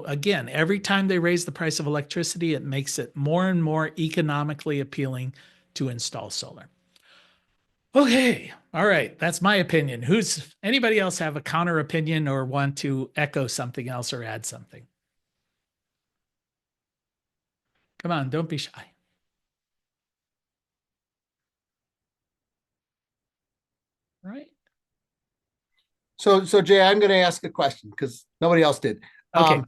again, every time they raise the price of electricity, it makes it more and more economically appealing to install solar. Okay. All right. That's my opinion. Anybody else have a counter opinion or want to echo something else or add something? Come on, don't be shy. Right.
So Jay, I'm going to ask a question because nobody else did.
Okay.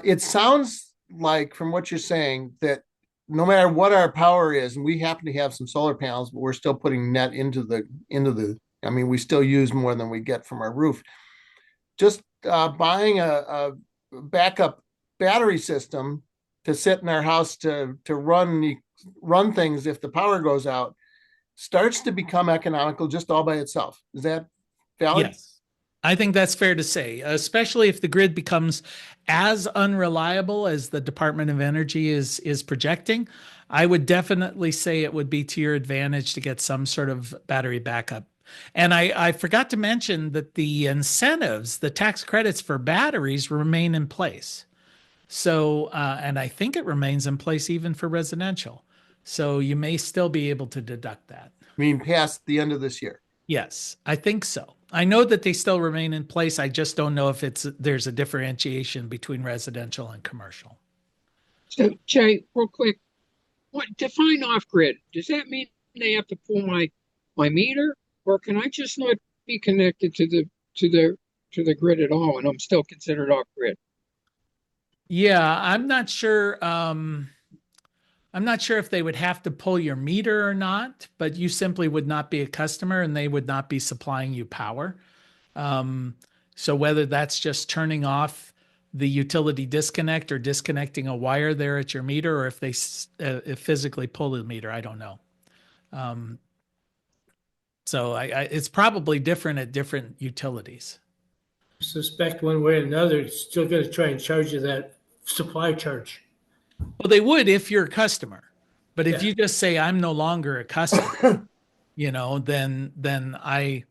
It sounds like from what you're saying that no matter what our power is, and we happen to have some solar panels, but we're still putting net into the. I mean, we still use more than we get from our roof. Just buying a backup battery system to sit in our house to run things if the power goes out starts to become economical just all by itself. Is that valid?
Yes, I think that's fair to say, especially if the grid becomes as unreliable as the Department of Energy is projecting. I would definitely say it would be to your advantage to get some sort of battery backup. And I forgot to mention that the incentives, the tax credits for batteries remain in place. So, and I think it remains in place even for residential. So you may still be able to deduct that.
I mean, past the end of this year.
Yes, I think so. I know that they still remain in place. I just don't know if there's a differentiation between residential and commercial.
So, Jay, real quick, define off grid? Does that mean they have to pull my meter, or can I just not be connected to the grid at all, and I'm still considered off grid?
Yeah, I'm not sure. I'm not sure if they would have to pull your meter or not, but you simply would not be a customer and they would not be supplying you power. So whether that's just turning off the utility disconnect or disconnecting a wire there at your meter, or if they if physically pull the meter, I don't know. So it's probably different at different utilities.
Suspect one way or another, it's still going to try and charge you that supply charge.
Well, they would if you're a customer, but if
Yeah.
you just say I'm no longer a customer, then I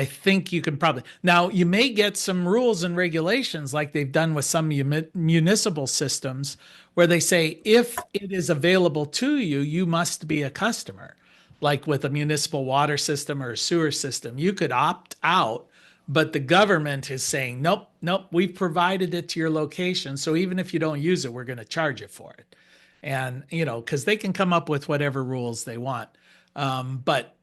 think you can probably. Now you may get some rules and regulations like they've done with some municipal systems where they say if it is available to you, you must be a customer. Like with a municipal water system or a sewer system, you could opt out, but the government is saying, nope, we've provided it to your location. So even if you don't use it, we're going to charge you for it. And, because they can come up with whatever rules they want. But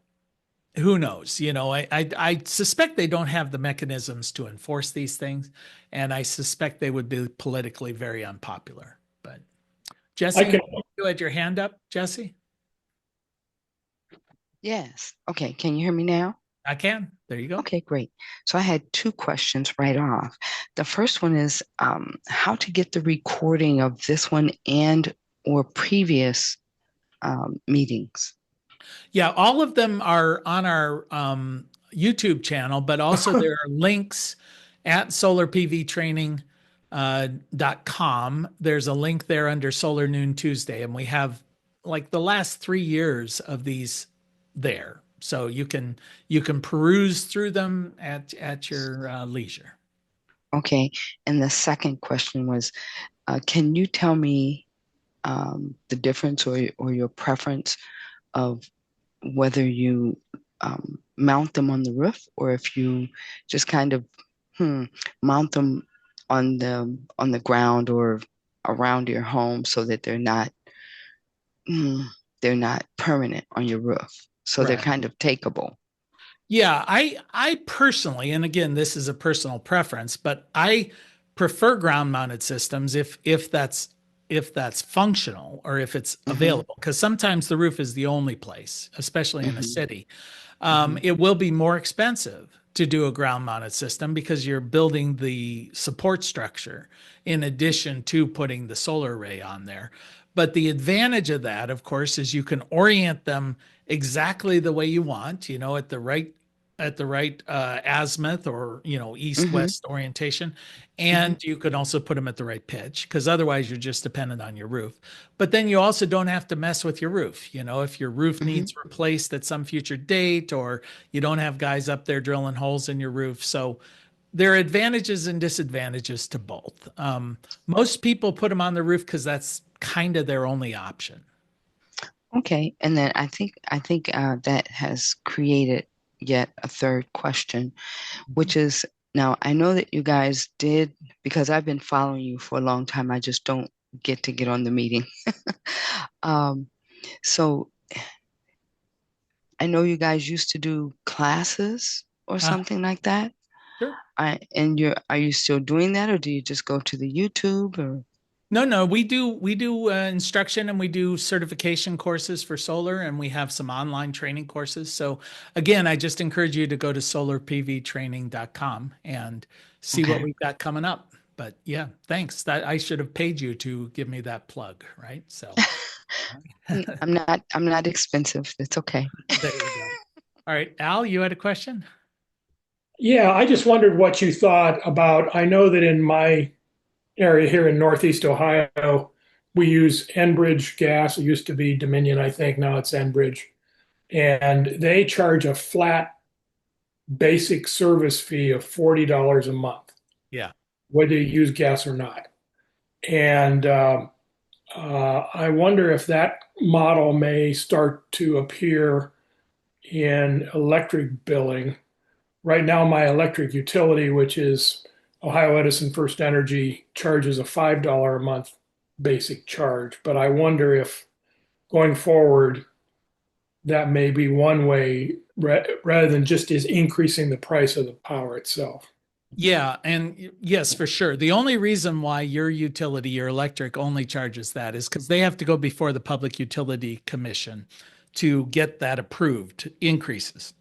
who knows? I suspect they don't have the mechanisms to enforce these things. And I suspect they would be politically very unpopular. But Jesse, you had your hand up, Jesse?
Yes. Okay. Can you hear me now?
I can. There you go.
Okay, great. So I had two questions right off. The first one is how to get the recording of this one and or previous meetings.
Yeah, all of them are on our YouTube channel, but also there are links at solarpvtraining.com. There's a link there under Solar Noon Tuesday, and we have like the last 3 years of these there. So you can peruse through them at your leisure.
Okay. And the second question was, can you tell me the difference or your preference of whether you mount them on the roof or if you just kind of mount them on the ground or around your home so that they're not permanent on your roof. So they're
Right.
kind of takeable.
Yeah, I personally, and again, this is a personal preference, but I prefer ground mounted systems if that's functional or if it's
Hmm.
available. Because sometimes the roof is the only place, especially in a
Hmm.
city.
Hmm.
It will be more expensive to do a ground mounted system because you're building the support structure in addition to putting the solar array on there. But the advantage of that, of course, is you can orient them exactly the way you want, at the right azimuth or east
Hmm.
west orientation,
Hmm.
and you can also put them at the right pitch because otherwise you're just dependent on your roof. But then you also don't have to mess with your roof. If your roof
Hmm.
needs replaced at some future date, or you don't have guys up there drilling holes in your roof. So there are advantages and disadvantages to both. Most people put them on the roof because that's kind of their only option.
Okay. And then I think that has created yet a third question, which is now I know that you guys did because I've been following you for a long time. I just don't get on the meeting. um, so I know you guys used to do classes or
Uh,
something like that.
sure.
Are you still doing that, or do you just go to the YouTube or?
No, no, we do instruction and we do certification courses for solar, and we have some online training courses. So again, I just encourage you to go to solarpvtraining.com and see what
Okay.
we've got coming up. But yeah, thanks. That I should have paid you to give me that plug, right? So
I'm not expensive. It's okay.
there you go. All right, Al, you had a question?
Yeah, I just wondered what you thought about. I know that in my area here in Northeast Ohio, we use Enbridge gas. It used to be Dominion, I think. Now it's Enbridge. And they charge a flat basic service fee of $40 a month,
Yeah.
whether you use gas or not. And I wonder if that model may start to appear in electric billing. Right now, my electric utility, which is Ohio Edison First Energy, charges a $5 a month basic charge. But I wonder if going forward, that may be one way rather than just is increasing the price of the power itself.
Yeah, and yes, for sure. The only reason why your utility, your electric only charges that is because they have to go before the Public Utility Commission to get that approved increases.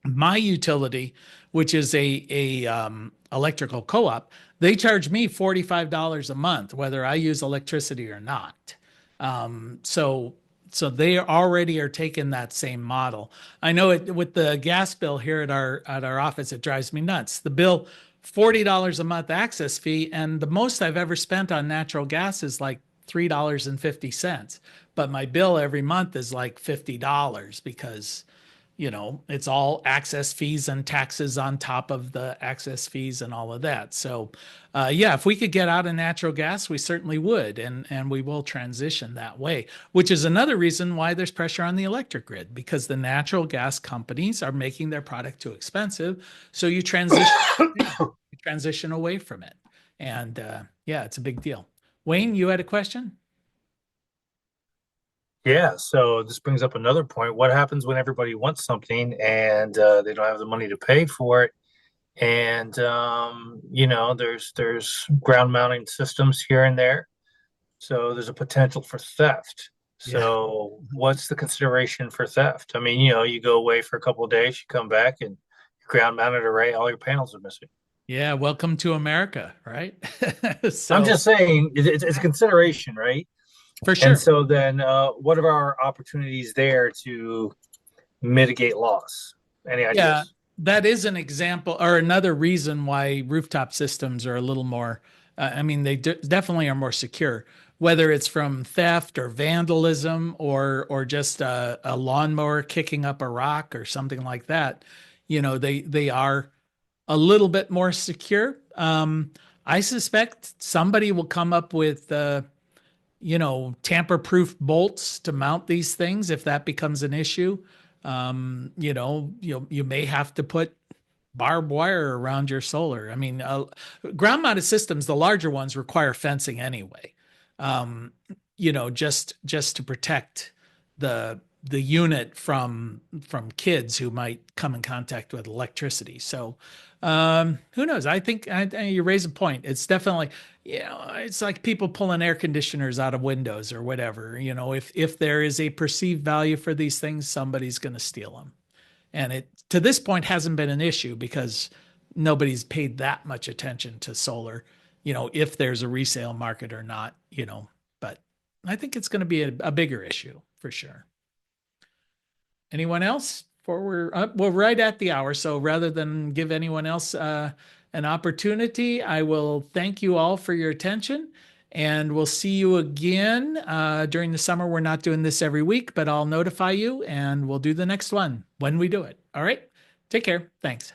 My utility, which is a electrical co-op, they charge me $45 a month, whether I use electricity or not. So they already are taking that same model. I know it with the gas bill here at our office, it drives me nuts. The bill, $40 a month access fee, and the most I've ever spent on natural gas is like $3.50. But my bill every month is like $50 because it's all access fees and taxes on top of the access fees and all of that. So, yeah, if we could get out of natural gas, we certainly would, and we will transition that way. Which is another reason why there's pressure on the electric grid because the natural gas companies are making their product too expensive. So you transition away from it, and yeah, it's a big deal. Wayne, you had a question?
Yeah, so this brings up another point. What happens when everybody wants something and they don't have the money to pay for it? And there's ground mounting systems here and there, so there's a potential for theft.
Yeah.
So what's the consideration for theft? I mean, you go away for a couple of days, you come back, and your ground mounted array, all your panels are missing.
Yeah, welcome to America, right?
I'm
So,
just saying it's a consideration, right?
for
And
sure.
so then, what are our opportunities there to mitigate loss? Any
Yeah,
ideas?
that is an example or another reason why rooftop systems are a little more, I mean, they definitely are more secure. whether it's from theft or vandalism or just a lawnmower kicking up a rock or something like that, they are a little bit more secure. I suspect somebody will come up with tamper-proof bolts to mount these things if that becomes an issue. You may have to put barbed wire around your solar. I mean, ground-mounted systems, the larger ones, require fencing anyway. Just to protect the unit from kids who might come in contact with electricity. So who knows? I think you raise a point. It's definitely, it's like people pulling air conditioners out of windows or whatever. If there is a perceived value for these things, somebody's going to steal them. And it, to this point, hasn't been an issue because nobody's paid that much attention to solar, if there's a resale market or not, but I think it's going to be a bigger issue for sure. Anyone else? We're right at the hour. So rather than give anyone else an opportunity, I will thank you all for your attention, and we'll see you again during the summer. We're not doing this every week, but I'll notify you and we'll do the next one when we do it. All right. Take care. Thanks.